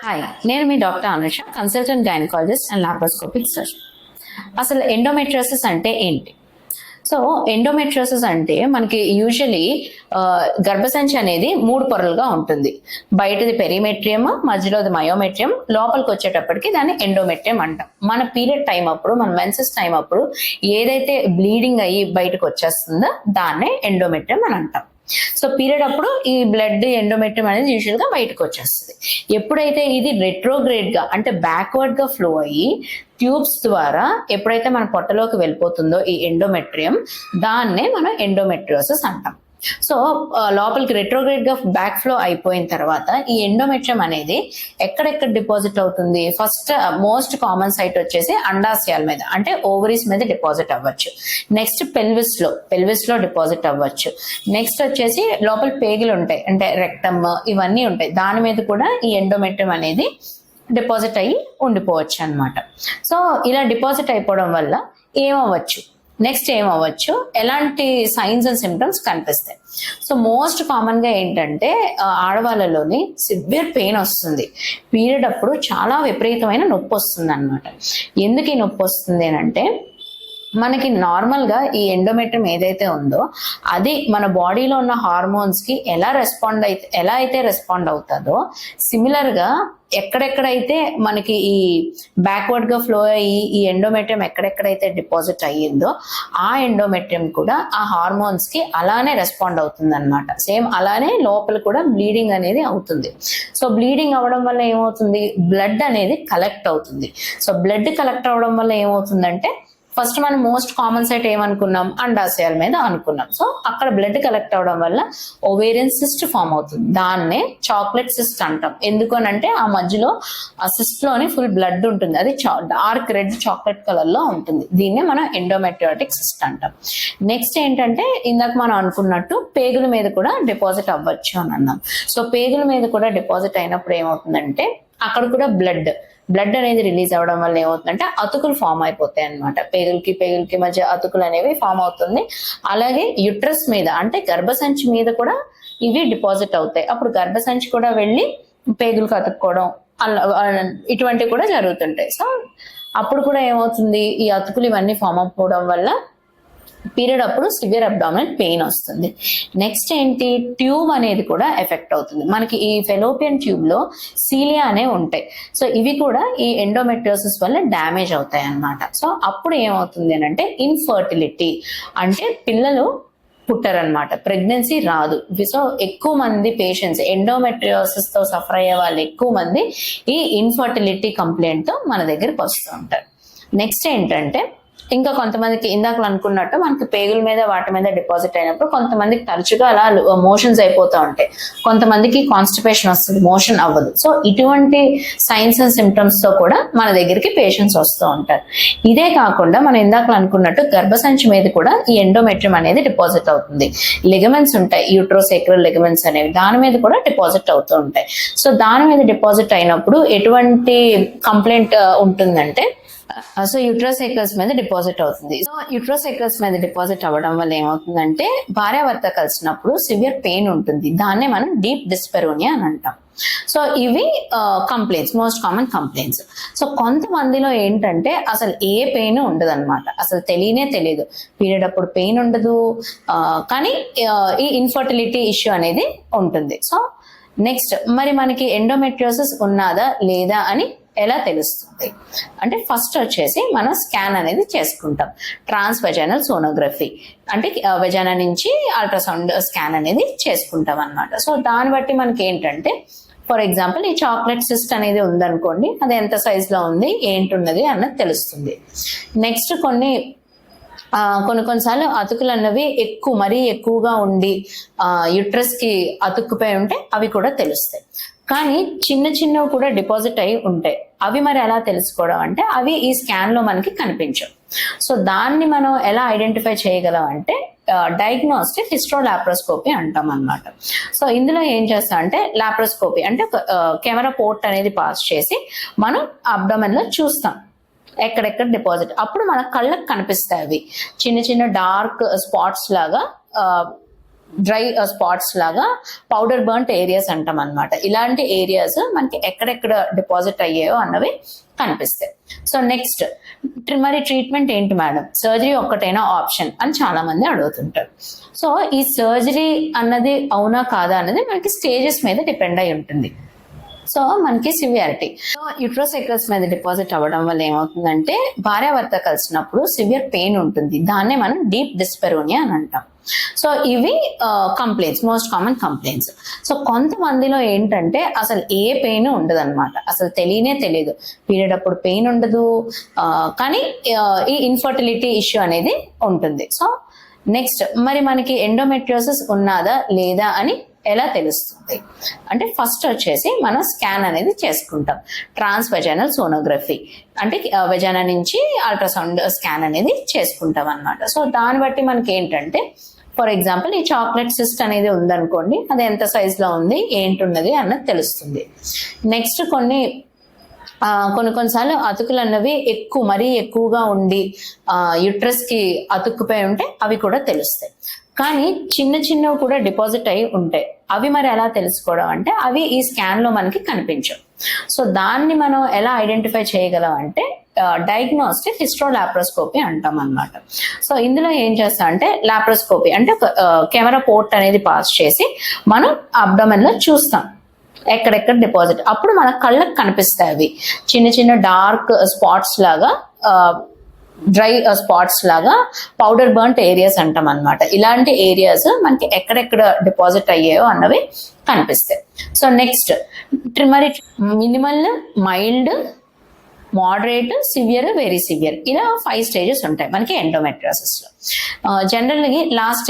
Hi, నేను మీ doctor Anusha, consultant gynaecologist and laparoscopic surgeon. అసలు ఎండోమెట్రియోసిస్ అంటే ఏంటి? సో ఎండోమెట్రియోసిస్ అంటే మనకి యూజువలీ గర్భసంచి అనేది 3 పొరలుగా ఉంటుంది. బయటది పెరిమెట్రియం, మధ్యలోది మయోమెట్రియం, లోపలికి వచ్చేటప్పటికి దాన్ని ఎండోమెట్రియం అంటాం. మన పీరియడ్ టైం అప్పుడు, మన మెన్సెస్ టైం అప్పుడు ఏదైతే బ్లీడింగ్ అయ్యి బయటకు వచ్చేస్తుందో దాన్నే ఎండోమెట్రియం అని అంటాం. సో పీరియడ్ అప్పుడు ఈ బ్లడ్ ఎండోమెట్రియం అనేది యూజువల్ గా బయటకు వచ్చేస్తుంది. ఎప్పుడైతే ఇది రెట్రోగ్రేడ్ గా అంటే బ్యాక్వర్డ్ గా ఫ్లో అయ్యి ట్యూబ్స్ ద్వారా ఎప్పుడైతే మన పొట్టలోకి వెళ్ళిపోతుందో ఈ ఎండోమెట్రియం, దాన్నే మనం ఎండోమెట్రియోసిస్ అంటాం. సో లోపలికి రెట్రోగ్రేడ్ గా బ్యాక్ ఫ్లో అయిపోయిన తర్వాత ఈ ఎండోమెట్రియం అనేది ఎక్కడెక్కడ డిపాజిట్ అవుతుంది? ఫస్ట్ మోస్ట్ కామన్ సైట్ వచ్చేసి అండాశయాల మీద అంటే ఓవరీస్ మీద డిపాజిట్ అవ్వచ్చు. నెక్స్ట్ పెల్విస్ లో డిపాజిట్ అవ్వచ్చు. నెక్స్ట్ వచ్చేసి లోపల పేగులు ఉంటాయి అంటే రెక్టమ్, ఇవన్నీ ఉంటాయి, దాని మీద కూడా ఈ ఎండోమెట్రియం అనేది డిపాజిట్ అయ్యి ఉండిపోవచ్చు అనమాట. సో ఇలా డిపాజిట్ అయిపోవడం వల్ల ఏమవ్వచ్చు, నెక్స్ట్ ఏమవ్వచ్చు, ఎలాంటి సైన్స్ అండ్ సిమ్టమ్స్ కనిపిస్తాయి? సో మోస్ట్ కామన్ గా ఏంటంటే ఆడవాళ్ళలోని సివియర్ పెయిన్ వస్తుంది. పీరియడ్ అప్పుడు చాలా విపరీతమైన నొప్పి వస్తుంది అనమాట. ఎందుకు ఈ నొప్పి వస్తుంది అంటే మనకి నార్మల్ గా ఈ ఎండోమెట్రియం ఏదైతే ఉందో అది మన బాడీలో ఉన్న హార్మోన్స్ కి ఎలా అయితే రెస్పాండ్ అవుతుందో సిమిలర్ గా ఎక్కడెక్కడైతే మనకి ఈ బ్యాక్వర్డ్ గా ఫ్లో అయ్యి ఈ ఎండోమెట్రియం ఎక్కడెక్కడైతే డిపాజిట్ అయ్యిందో ఆ ఎండోమెట్రియం కూడా ఆ హార్మోన్స్ కి అలానే రెస్పాండ్ అవుతుంది అనమాట. సేమ్ అలానే లోపల కూడా బ్లీడింగ్ అనేది అవుతుంది. సో బ్లీడింగ్ అవ్వడం వల్ల ఏమవుతుంది, బ్లడ్ అనేది కలెక్ట్ అవుతుంది. సో బ్లడ్ కలెక్ట్ అవ్వడం వల్ల ఏమవుతుందంటే ఫస్ట్ మనం మోస్ట్ కామన్ సైట్ ఏమనుకున్నాం, అండాశయాల మీద అనుకున్నాం. సో అక్కడ బ్లడ్ కలెక్ట్ అవడం వల్ల ఓవేరియన్ సిస్ట్ ఫామ్ అవుతుంది. దాన్నే చాక్లెట్ సిస్ట్ అంటాం. ఎందుకు అంటే ఆ మధ్యలో ఆ సిస్ట్ లోని ఫుల్ బ్లడ్ ఉంటుంది, అది డార్క్ రెడ్ చాక్లెట్ కలర్ లో ఉంటుంది. దీన్నే మనం ఎండోమెట్రియాటిక్ సిస్ట్ అంటాం. నెక్స్ట్ ఏంటంటే ఇందాక మనం అనుకున్నట్టు పేగుల మీద కూడా డిపాజిట్ అవ్వచ్చు అని అన్నాం. సో పేగుల మీద కూడా డిపాజిట్ అయినప్పుడు ఏమవుతుందంటే అక్కడ కూడా బ్లడ్ అనేది రిలీజ్ అవ్వడం వల్ల ఏమవుతుందంటే అతుకులు ఫామ్ అయిపోతాయి అనమాట. పేగులకి మధ్య అతుకులు అనేవి ఫామ్ అవుతుంది. అలాగే యుట్రస్ మీద అంటే గర్భసంచి మీద కూడా ఇవి డిపాజిట్ అవుతాయి. అప్పుడు గర్భసంచి కూడా వెళ్ళి పేగులకు అతుక్కోవడం ఇటువంటివి కూడా జరుగుతుంటాయి. సో అప్పుడు కూడా ఏమవుతుంది, ఈ అతుకులు ఇవన్నీ ఫామ్ అయిపోవడం వల్ల పీరియడ్ అప్పుడు సివియర్ అబ్డామినల్ పెయిన్ వస్తుంది. నెక్స్ట్ ఏంటి, ట్యూబ్ అనేది కూడా ఎఫెక్ట్ అవుతుంది. మనకి ఈ ఫెలోపియన్ ట్యూబ్ లో సీలియా అనే ఉంటాయి. సో ఇవి కూడా ఈ ఎండోమెట్రియోసిస్ వల్ల డ్యామేజ్ అవుతాయి అన్నమాట. సో అప్పుడు ఏమవుతుంది అంటే ఇన్ఫర్టిలిటీ అంటే పిల్లలు పుట్టరనమాట, ప్రెగ్నెన్సీ రాదు. సో ఎక్కువ మంది పేషెంట్స్ ఎండోమెట్రియోసిస్ తో సఫర్ అయ్యే వాళ్ళు ఎక్కువ మంది ఈ ఇన్ఫర్టిలిటీ కంప్లైంట్ తో మన దగ్గరికి వస్తూ ఉంటారు. నెక్స్ట్ ఏంటంటే ఇంకా కొంతమందికి ఇందాక అనుకున్నట్టు మనకి పేగుల మీద వాటి మీద డిపాజిట్ అయినప్పుడు కొంతమందికి తరచుగా అలా మోషన్స్ అయిపోతూ ఉంటాయి, కొంతమందికి కాన్స్టిపేషన్ వస్తుంది, మోషన్ అవ్వదు. సో ఇటువంటి సైన్స్ అండ్ సిమ్టమ్స్ తో కూడా మన దగ్గరికి పేషెంట్స్ వస్తూ ఉంటారు. ఇదే కాకుండా మనం ఇందాక అనుకున్నట్టు గర్భసంచి మీద కూడా ఈ ఎండోమెట్రియం అనేది డిపాజిట్ అవుతుంది. లిగమెంట్స్ ఉంటాయి, యూట్రోసేక్రల్ లిగమెంట్స్ అనేవి, దాని మీద కూడా డిపాజిట్ అవుతూ ఉంటాయి. సో దాని మీద డిపాజిట్ అయినప్పుడు ఎటువంటి కంప్లైంట్ ఉంటుందంటే సో యూట్రోసేకల్స్ మీద డిపాజిట్ అవుతుంది. సో యూట్రోసేకల్స్ మీద డిపాజిట్ అవ్వడం వల్ల ఏమవుతుందంటే భార్యాభర్త కలిసినప్పుడు సివియర్ పెయిన్ ఉంటుంది. దాన్నే మనం డీప్ డిస్పెరోనియా అని అంటాం. సో ఇవి complaints, most common complaints. So కొంతమందిలో ఏంటంటే అసలు ఏ పెయిన్ ఉండదు అనమాట, అసలు తెలియదు. పీరియడ్ అప్పుడు పెయిన్ ఉండదు, కానీ ఈ ఇన్ఫర్టిలిటీ ఇష్యూ అనేది ఉంటుంది. సో నెక్స్ట్ మరి మనకి ఎండోమెట్రియోసిస్ ఉన్నదా లేదా అని ఎలా తెలుస్తుంది అంటే ఫస్ట్ వచ్చేసి మనం స్కాన్ అనేది చేసుకుంటాం. ట్రాన్స్ వెజైనల్ సోనోగ్రఫీ అంటే వెజైనా నుంచి అల్ట్రాసౌండ్ స్కాన్ అనేది చేసుకుంటాం అన్నమాట. సో దాన్ని బట్టి మనకి ఏంటంటే ఫర్ ఎగ్జాంపుల్ ఈ చాక్లెట్ సిస్ట్ అనేది ఉందనుకోండి, అది ఎంత సైజ్ లో ఉంది ఏంటున్నది అన్నది తెలుస్తుంది. నెక్స్ట్ కొన్నిసార్లు అతుకులు అన్నవి మరీ ఎక్కువగా ఉండి యుట్రస్ కి అతుక్కుపోయి ఉంటే అవి కూడా తెలుస్తాయి. కానీ చిన్నవి కూడా డిపాజిట్ అయి ఉంటాయి. అవి మరి ఎలా తెలుసుకోవడం అంటే అవి ఈ స్కాన్ లో మనకి కనిపించవు. సో దాన్ని మనం ఎలా ఐడెంటిఫై చేయగలం అంటే డయాగ్నోస్టిక్ హిస్ట్రోలాప్రోస్కోపీ అంటాం అన్నమాట. సో ఇందులో ఏం చేస్తాం అంటే లాప్రోస్కోపీ అంటే కెమెరా పోర్ట్ అనేది పాస్ చేసి మనం అబ్డోమెన్ లో చూస్తాం ఎక్కడెక్కడ డిపాజిట్. అప్పుడు మన కళ్ళకు కనిపిస్తాయి అవి చిన్న డార్క్ స్పాట్స్ లాగా డ్రై స్పాట్స్ లాగా పౌడర్ బర్న్ట్ ఏరియాస్ అంటాం అనమాట. ఇలాంటి ఏరియాస్ మనకి ఎక్కడెక్కడ డిపాజిట్ అయ్యాయో అన్నవి కనిపిస్తాయి. సో నెక్స్ట్, మరి ట్రీట్మెంట్ ఏంటి మేడం, సర్జరీ ఒక్కటైనా ఆప్షన్ అని చాలా మంది అడుగుతుంటారు. సో ఈ సర్జరీ అన్నది అవునా కాదా అన్నది మనకి స్టేజెస్ మీద డిపెండ్ అయి ఉంటుంది. సో మనకి సివియారిటీ, సో యూట్రోసైకల్స్ మీద డిపాజిట్ అవ్వడం వల్ల ఏమవుతుందంటే భార్యాభర్త కలిసినప్పుడు సివియర్ పెయిన్ ఉంటుంది. దాన్నే మనం డీప్ డిస్పెరోనియా అని అంటాం. సో ఇవి complaints, most common complaints. So కొంతమందిలో ఏంటంటే అసలు ఏ పెయిన్ ఉండదు అనమాట, అసలు తెలియదు, పీరియడ్ అప్పుడు పెయిన్ ఉండదు, కానీ ఈ ఇన్ఫర్టిలిటీ ఇష్యూ అనేది ఉంటుంది. సో నెక్స్ట్, మరి మనకి ఎండోమెట్రియోసిస్ ఉన్నదా లేదా అని ఎలా తెలుస్తుంది అంటే ఫస్ట్ వచ్చేసి మనం స్కాన్ అనేది చేసుకుంటాం, ట్రాన్స్ వెజైనల్ సోనోగ్రఫీ అంటే వెజైనా నుంచి అల్ట్రాసౌండ్ స్కాన్ అనేది చేసుకుంటాం అన్నమాట. సో దాన్ని బట్టి మనకి ఏంటంటే, ఫర్ ఎగ్జాంపుల్ ఈ చాక్లెట్ సిస్ట్ అనేది ఉందనుకోండి, అది ఎంత సైజ్ లో ఉంది ఏంటున్నది అన్నది తెలుస్తుంది. నెక్స్ట్ కొన్నిసార్లు అతుకులు అన్నవి మరీ ఎక్కువగా ఉండి యుట్రస్ కి అతుక్కుపోయి ఉంటే అవి కూడా తెలుస్తాయి. కానీ చిన్నవి కూడా డిపాజిట్ అయి ఉంటాయి. అవి మరి ఎలా తెలుసుకోవడం అంటే అవి ఈ స్కాన్ లో మనకి కనిపించవు. సో దాన్ని మనం ఎలా ఐడెంటిఫై చేయగలం అంటే డయాగ్నోస్టిక్ హిస్ట్రోలాప్రోస్కోపీ అంటాం అన్నమాట. సో ఇందులో ఏం చేస్తాం అంటే లాప్రోస్కోపీ అంటే కెమెరా పోర్ట్ అనేది పాస్ చేసి మనం అబ్డోమెన్ లో చూస్తాం ఎక్కడెక్కడ డిపాజిట్. అప్పుడు మన కళ్ళకు కనిపిస్తాయి అవి చిన్న డార్క్ స్పాట్స్ లాగా, డ్రై స్పాట్స్ లాగా పౌడర్ బర్న్ట్ ఏరియాస్ అంటాం అనమాట. ఇలాంటి ఏరియాస్ మనకి ఎక్కడెక్కడ డిపాజిట్ అయ్యాయో అన్నవి కనిపిస్తాయి. సో నెక్స్ట్, మరి minimal, mild, moderate, severe, very severe, ఇలా 5 స్టేజెస్ ఉంటాయి మనకి ఎండోమెట్రియోసిస్ లో. జనరల్గా లాస్ట్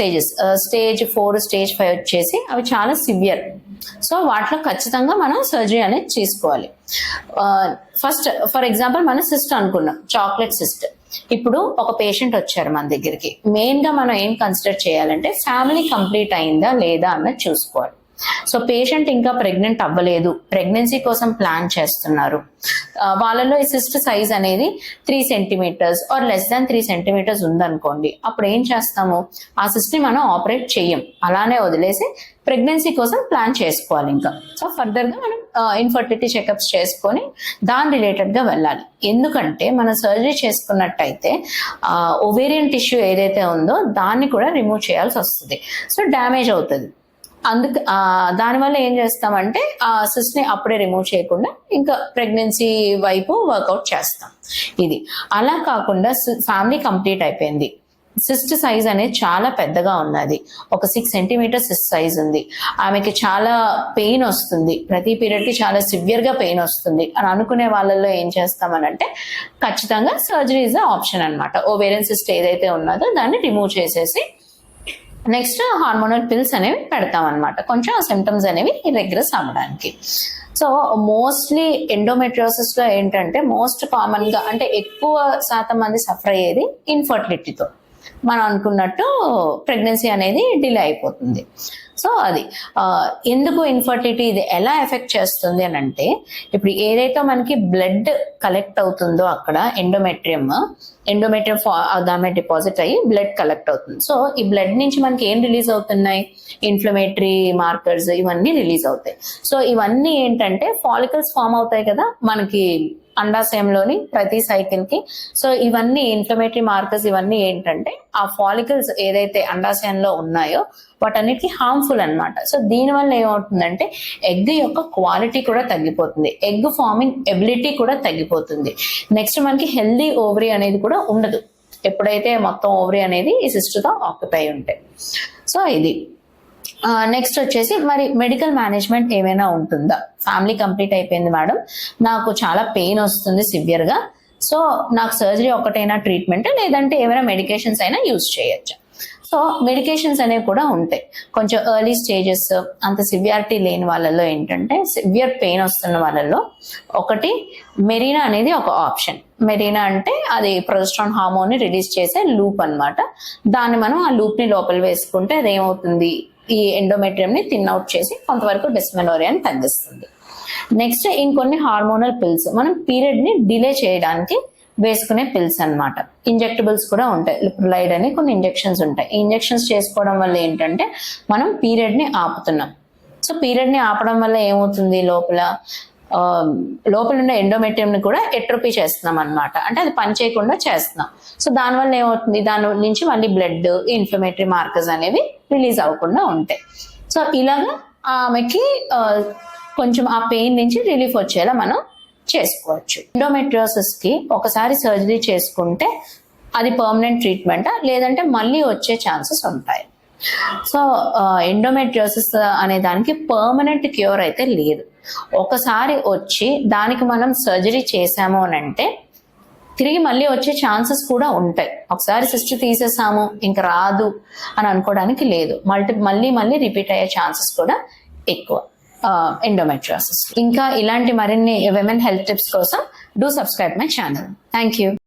స్టేజ్ 4, స్టేజ్ 5 వచ్చేసి అవి చాలా సివియర్. సో వాటిలో ఖచ్చితంగా మనం సర్జరీ అనేది చేసుకోవాలి. ఫస్ట్ ఫర్ ఎగ్జాంపుల్ మనం సిస్ట్ అనుకున్నాం, చాక్లెట్ సిస్ట్. ఇప్పుడు ఒక పేషెంట్ వచ్చారు మన దగ్గరికి, మెయిన్ గా మనం ఏం కన్సిడర్ చేయాలంటే ఫ్యామిలీ కంప్లీట్ అయిందా లేదా అన్నది చూసుకోవాలి. సో పేషెంట్ ఇంకా ప్రెగ్నెంట్ అవ్వలేదు, ప్రెగ్నెన్సీ కోసం ప్లాన్ చేస్తున్నారు, వాళ్ళలో ఈ సిస్ట్ సైజ్ అనేది 3 centimetres or less than 3 centimetres ఉందనుకోండి, అప్పుడు ఏం చేస్తాము, ఆ సిస్ట్ ని మనం ఆపరేట్ చెయ్యం, అలానే వదిలేసి ప్రెగ్నెన్సీ కోసం ప్లాన్ చేసుకోవాలి ఇంకా. సో ఫర్దర్ గా మనం ఇన్ఫర్టిలిటీ చెకప్స్ చేసుకొని దాని రిలేటెడ్ గా వెళ్ళాలి. ఎందుకంటే మనం సర్జరీ చేసుకున్నట్టయితే ఓవేరియన్ టిష్యూ ఏదైతే ఉందో దాన్ని కూడా రిమూవ్ చేయాల్సి వస్తుంది. సో డ్యామేజ్ అవుతుంది. దానివల్ల ఏం చేస్తామంటే ఆ సిస్ట్ ని అప్పుడే రిమూవ్ చేయకుండా ఇంకా ప్రెగ్నెన్సీ వైపు వర్కౌట్ చేస్తాం. ఇది అలా కాకుండా ఫ్యామిలీ కంప్లీట్ అయిపోయింది, సిస్ట్ సైజ్ అనేది చాలా పెద్దగా ఉన్నది, ఒక 6 సెంటీమీటర్ సిస్ట్ సైజ్ ఉంది, ఆమెకి చాలా పెయిన్ వస్తుంది, ప్రతి పీరియడ్ కి చాలా సివియర్ గా పెయిన్ వస్తుంది అని అనుకునే వాళ్ళల్లో ఏం చేస్తామనంటే ఖచ్చితంగా సర్జరీ ఇస్ ఆప్షన్ అనమాట. ఓవేరియన్ సిస్ట్ ఏదైతే ఉన్నదో దాన్ని రిమూవ్ చేసేసి నెక్స్ట్ హార్మోనల్ పిల్స్ అనేవి పెడతాం అనమాట, కొంచెం సిమ్టమ్స్ అనేవి రెగ్రెస్ అవ్వడానికి. సో మోస్ట్లీ ఎండోమెట్రియోసిస్ లో ఏంటంటే మోస్ట్ కామన్ గా అంటే ఎక్కువ శాతం మంది సఫర్ అయ్యేది ఇన్ఫర్టిలిటీతో. మనం అనుకున్నట్టు ప్రెగ్నెన్సీ అనేది డిలే అయిపోతుంది. సో అది ఎందుకు ఇన్ఫర్టిలిటీ, ఇది ఎలా ఎఫెక్ట్ చేస్తుంది అని అంటే, ఇప్పుడు ఏదైతే మనకి బ్లడ్ కలెక్ట్ అవుతుందో అక్కడ ఎండోమెట్రియం దాని డిపాజిట్ అయ్యి బ్లడ్ కలెక్ట్ అవుతుంది. సో ఈ బ్లడ్ నుంచి మనకి ఏం రిలీజ్ అవుతున్నాయి, ఇన్ఫ్లమేటరీ మార్కర్స్ ఇవన్నీ రిలీజ్ అవుతాయి. సో ఇవన్నీ ఏంటంటే ఫాలికల్స్ ఫామ్ అవుతాయి కదా మనకి అండాశయంలోని ప్రతి సైకిల్ కి. సో ఇవన్నీ ఇన్ఫ్లమేటరీ మార్కర్స్ ఇవన్నీ ఏంటంటే ఆ ఫాలికల్స్ ఏదైతే అండాశయంలో ఉన్నాయో వాటన్నిటికీ హార్మ్ఫుల్ అనమాట. సో దీనివల్ల ఏమవుతుందంటే ఎగ్ యొక్క క్వాలిటీ కూడా తగ్గిపోతుంది, ఎగ్ ఫార్మింగ్ ఎబిలిటీ కూడా తగ్గిపోతుంది. నెక్స్ట్ మనకి హెల్దీ ఓవరీ అనేది కూడా ఉండదు ఎప్పుడైతే మొత్తం ఓవరీ అనేది ఈ సిస్టర్తో ఆక్యుపై ఉంటాయి. సో ఇది నెక్స్ట్ వచ్చేసి మరి మెడికల్ మేనేజ్మెంట్ ఏమైనా ఉంటుందా, ఫ్యామిలీ కంప్లీట్ అయిపోయింది మేడం, నాకు చాలా పెయిన్ వస్తుంది సివియర్ గా, సో నాకు సర్జరీ ఒకటైనా ట్రీట్మెంట్ లేదంటే ఏమైనా మెడికేషన్స్ అయినా యూజ్ చేయొచ్చా. సో మెడికేషన్స్ అనేవి కూడా ఉంటాయి. కొంచెం ఎర్లీ స్టేజెస్ అంత సివియారిటీ లేని వాళ్ళలో ఏంటంటే సివియర్ పెయిన్ వస్తున్న వాళ్ళలో ఒకటి మెరీనా అనేది ఒక ఆప్షన్. మెరీనా అంటే అది ప్రొజెస్ట్రాన్ హార్మోన్ ని రిలీజ్ చేసే లూప్ అన్నమాట. దాన్ని మనం ఆ లూప్ ని లోపల వేసుకుంటే అదేమవుతుంది, ఈ ఎండోమెట్రియం ని థిన్ అవుట్ చేసి కొంతవరకు డిస్మెనోరియాని తగ్గిస్తుంది. నెక్స్ట్ ఇంకొన్ని హార్మోనల్ పిల్స్ మనం పీరియడ్ ని డిలే చేయడానికి వేసుకునే పిల్స్ అన్నమాట. ఇంజెక్టబుల్స్ కూడా ఉంటాయి, లిప్రలైడ్ అని కొన్ని ఇంజెక్షన్స్ ఉంటాయి. ఈ ఇంజెక్షన్స్ చేసుకోవడం వల్ల ఏంటంటే మనం పీరియడ్ ని ఆపుతున్నాం. సో పీరియడ్ ని ఆపడం వల్ల ఏమవుతుంది, లోపల ఉన్న ఎండోమెట్రియం ని కూడా ఎట్రోపీ చేస్తున్నాం అన్నమాట. అంటే అది పని చేయకుండా చేస్తున్నాం. సో దానివల్ల ఏమవుతుంది, దాని నుంచి మళ్ళీ బ్లడ్, ఇన్ఫ్లమేటరీ మార్కర్స్ అనేవి రిలీజ్ అవ్వకుండా ఉంటాయి. సో ఇలాగా ఆమెకి కొంచెం ఆ పెయిన్ నుంచి రిలీఫ్ వచ్చేలా మనం చేసుకోవచ్చు. ఎండోమెట్రియోసిస్ కి ఒకసారి సర్జరీ చేసుకుంటే అది పర్మనెంట్ ట్రీట్మెంటా లేదంటే మళ్ళీ వచ్చే ఛాన్సెస్ ఉంటాయి. సో ఎండోమెట్రియోసిస్ అనే దానికి పర్మనెంట్ క్యూర్ అయితే లేదు. ఒకసారి వచ్చి దానికి మనం సర్జరీ చేసాము అని అంటే తిరిగి మళ్ళీ వచ్చే ఛాన్సెస్ కూడా ఉంటాయి. ఒకసారి సిస్ట్ తీసేసాము ఇంకా రాదు అని అనుకోవడానికి లేదు. మళ్ళీ రిపీట్ అయ్యే ఛాన్సెస్ కూడా ఎక్కువ ఎండోమెట్రియోసిస్. ఇంకా ఇలాంటి మరిన్ని విమెన్ హెల్త్ టిప్స్ కోసం do subscribe my channel. Thank you.